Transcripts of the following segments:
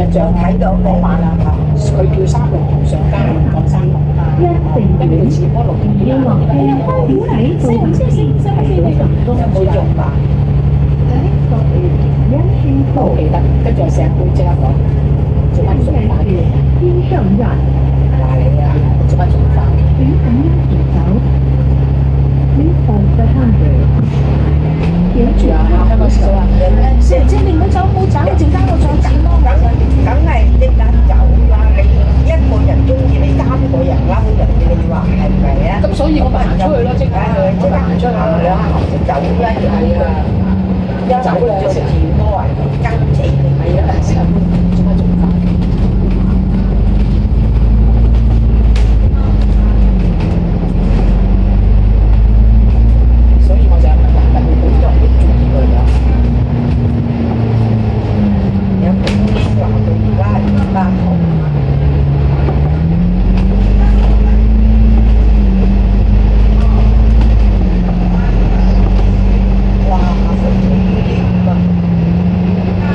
印象睇到嗰晚啊，佢叫三六圖上街講三六，跟住佢似菠蘿片啊，有冇用啊？我記得，跟住成杯即刻講，做乜做飯嘅？話你啊，做乜做飯嘅？跟住啊，香港時就話姐姐你唔好走，唔好走，陣間我再剪咯。梗係即刻走啦！你一個人中意你三個人嬲人，你話係咪啊？咁所以我咪行出去咯，即刻行出去，兩行就走啦，係啊，一走咧就條波啊，跟住係啊，成日做乜做飯？所以我就係好多人都中意佢㗎。有個公司話佢而家係200號。哇！佢啲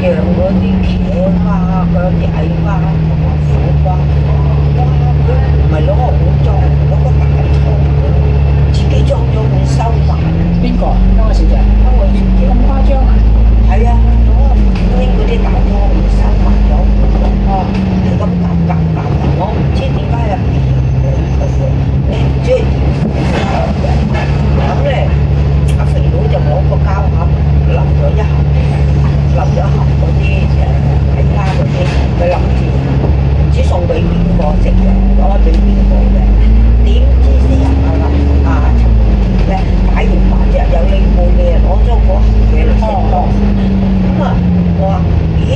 養嗰啲茄花、嗰啲矮花同埋苦瓜，哇！佢唔係攞個碗裝，攞個大桶，自己裝咗碗收埋。邊個？香港小姐？香港小姐咁誇張啊？係啊，攞個拎嗰啲大湯碗收埋咗。哦，係咁夾，我唔知點解入邊即係咁咧。阿肥佬就攞個膠盒淋咗一盒嗰啲矮花嗰啲，佢諗住唔知送俾邊個食嘅，攞俾邊個嘅。點知成日咧擺完飯之後有你冇嘅，攞咗嗰盒嘢嚟食咯。咁啊，我話咦，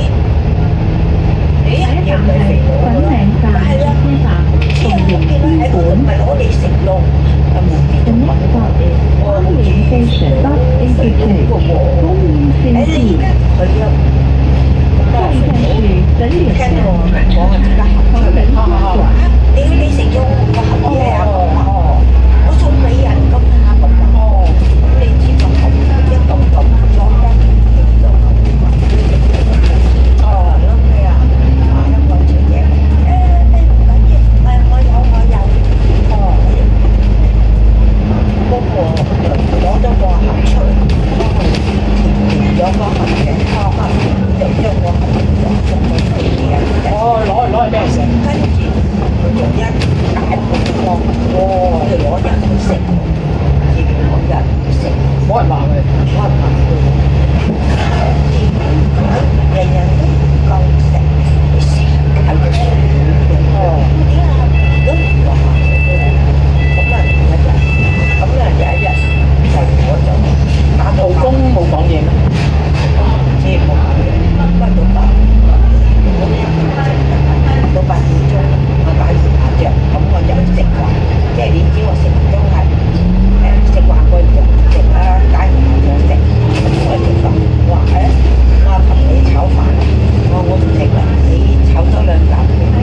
要唔係肥佬嘅咯？係啊，之後我見到喺嗰度咪攞嚟食咯，又冇啲咁問題。我好似肥佬嗰個喎，你而家佢啊，咁啊肥佬聽到我講啊，即刻行出嚟話屌你食咗個盒嘢啊！我送俾人咁啊咁啊，咁你知個盒一嚿嚿裝得幾多盒？咁你啊，一個小姐，唔緊要，我有，嗰個攞咗個盒出嚟，填咗個盒嘅，就將個盒送俾佢嘅。攞去俾人食。跟住佢就一大盤湯，佢攞人去食，自己攞人去食，冇人話佢。冇人問佢。人人都唔夠食，你試下係咪先？點解都唔話佢？咁啊有一日就我就打到老公冇講嘢咩？即係冇講嘢，翻到8到8點鐘，我打完麻將，咁我就食飯，即係你知我食都係食飯嗰陣食啦，打完麻將食，咁我食飯，我話我同你炒飯，我唔食啦，你炒多2啖。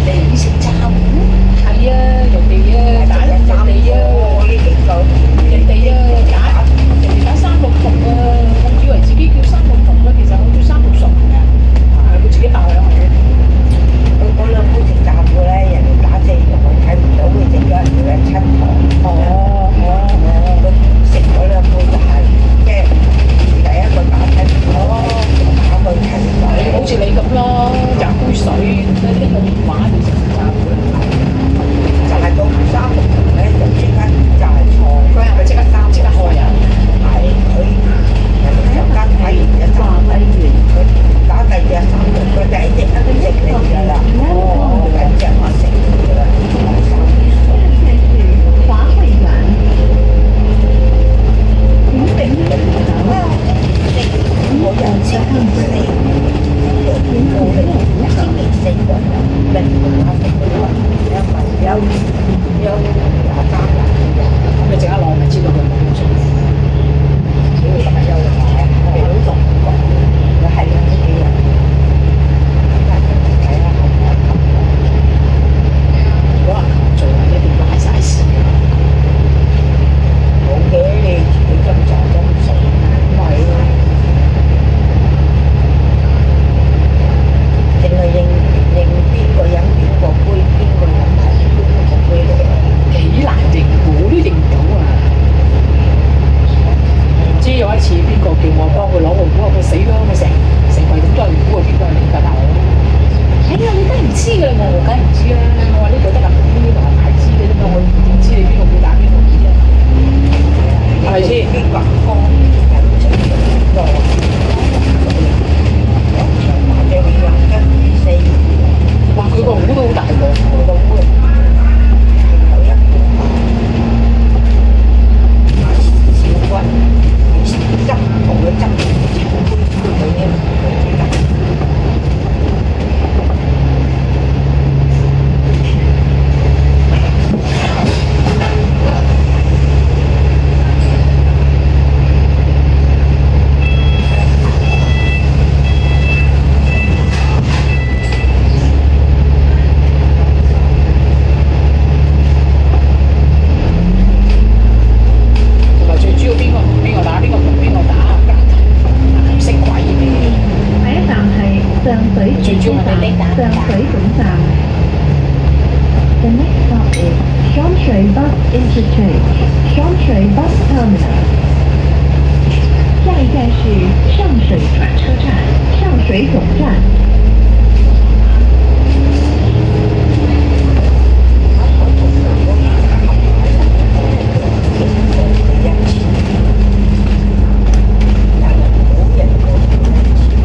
你食炸糊？係啊，人哋打三六熟啊，我以為自己叫三六熟啦，其實我叫三六熟嘅，係佢自己爆響嚟嘅。嗰兩杯食炸糊咧，人哋打正肉，我睇唔到佢整咗人哋嘅七堂。佢食嗰兩杯就係即係第一個打七堂，打佢七水。好似你咁咯，飲杯水，拎個電話就食炸糊啦。就係到三六堂咧，就即刻就係錯。佢係咪即刻開啊？係佢人哋有間睇完一陣，佢打第二隻三六，佢第一隻一都食你㗎啦。第二隻我食㗎啦，现在是华汇园，您本人好，我人先唔死，我哋先唔死過，令我食到有廿三日，咁你即刻攞咪知道佢冇嘢做。只要今日休嘅話，我哋都仲唔講，佢係呢幾日，睇下後面如果係做一定要嗌晒事。冇嘅，你自己今集都唔熟，咪係咯，淨係認邊個飲邊個杯，邊個飲埋邊個杯嚟。幾難認，我都認唔到啊！唔知有一次邊個叫我幫佢攞個壺，佢死咗，佢成櫃咁多人壺啊，邊個係你㗎大佬？哎呀，你梗係唔知㗎啦，我梗係唔知啦。我話呢度得咁呢個係大知嘅啫嘛，我點知你邊個會打邊個杯啊？係咪先？邊個方飲食嘅多？或者你飲一四，哇！佢個壺都好大個，我個杯係有一個小軍，執同佢執杯佢呢佢得。同埋最主要邊個同邊個打，邊個同邊個打，咁識鬼咩？下一站係上水地鐵站上水總站。The next stop is 上水 Bus Interchange, 上水 Bus Terminal。下一站是上水转车站，上水总站。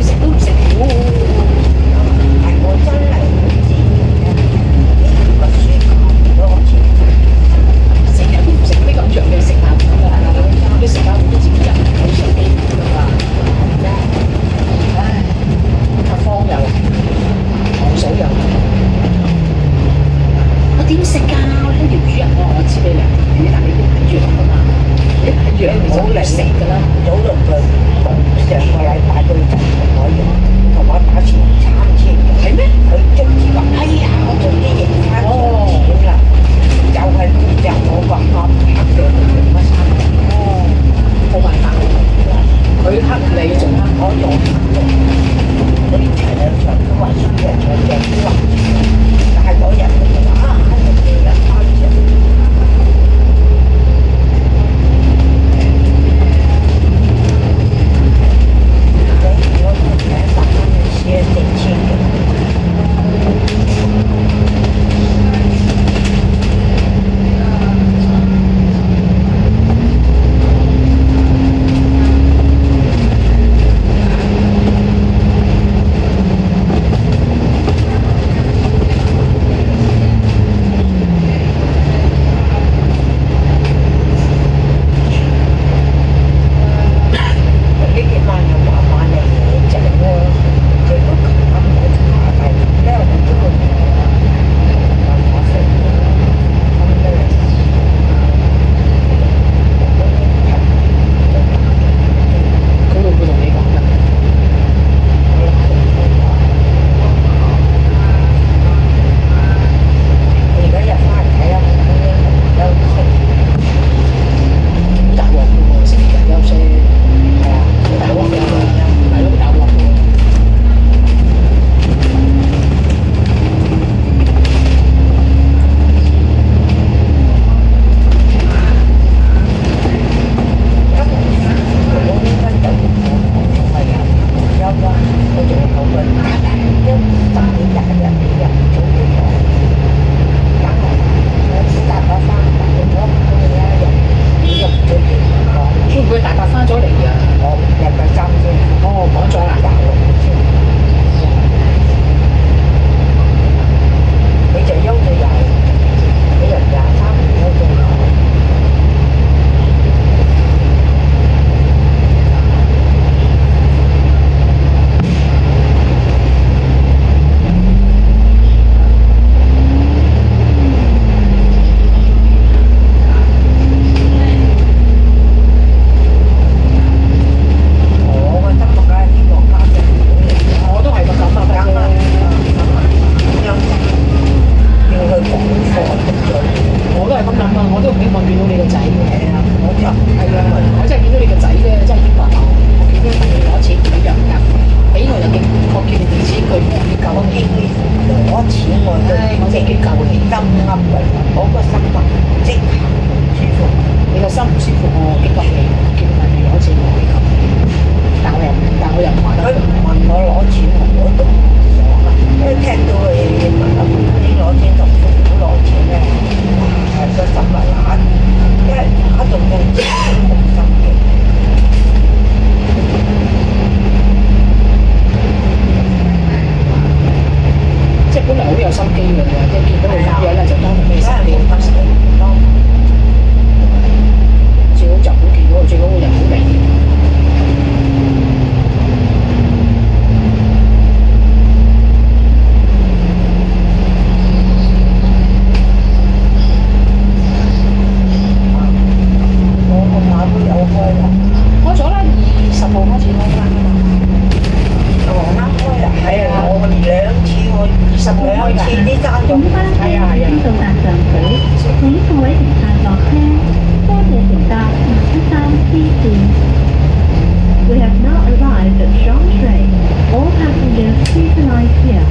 食都唔食糊，係我真係唔知呢個雪球多錢，成日都唔食呢咁長嘅食下糊㗎，啲食下糊都自己人好食啲㗎嘛。唉，阿方又糖水又，我點食㗎？我呢條魚啊，我知你兩條魚，但你啲係羊㗎嘛，你係羊你就唔食㗎啦。早輪佢上個禮拜佢就同我打前3次，係咩？佢終於話：哎呀，我終於贏翻錢啦！就係就我個黑嘅佢乜衫？哦，冇辦法，佢黑你仲黑我仲嗰啲長兩場都話輸嘅，長長都話，但係嗰日佢就話啊，你贏翻錢。錢我都我真係激夠氣，心噏㗎，我個心啊即刻唔舒服。你個心唔舒服，我激夠氣，叫人哋攞錢我激夠氣，但我又唔話佢得。問我攞錢，我都唔想啊，因為聽到佢問阿妹攞錢同父母攞錢咧，哇個心啊揦，因為揦到真係冇心機。即係本來好有心機嘅，即係見到佢咁樣咧，就當佢咩心機。最好就好見到，最好就好明顯。我馬都有開啦，開咗啦，20號開始開翻㗎嘛。啱開啦，係啊，我2次我20號開2次㗎。啲爭本咗。班車已經到達上水，請各位乘客落車，多謝乘搭213C 線。We have now arrived at Jean Train. All passengers please alight here.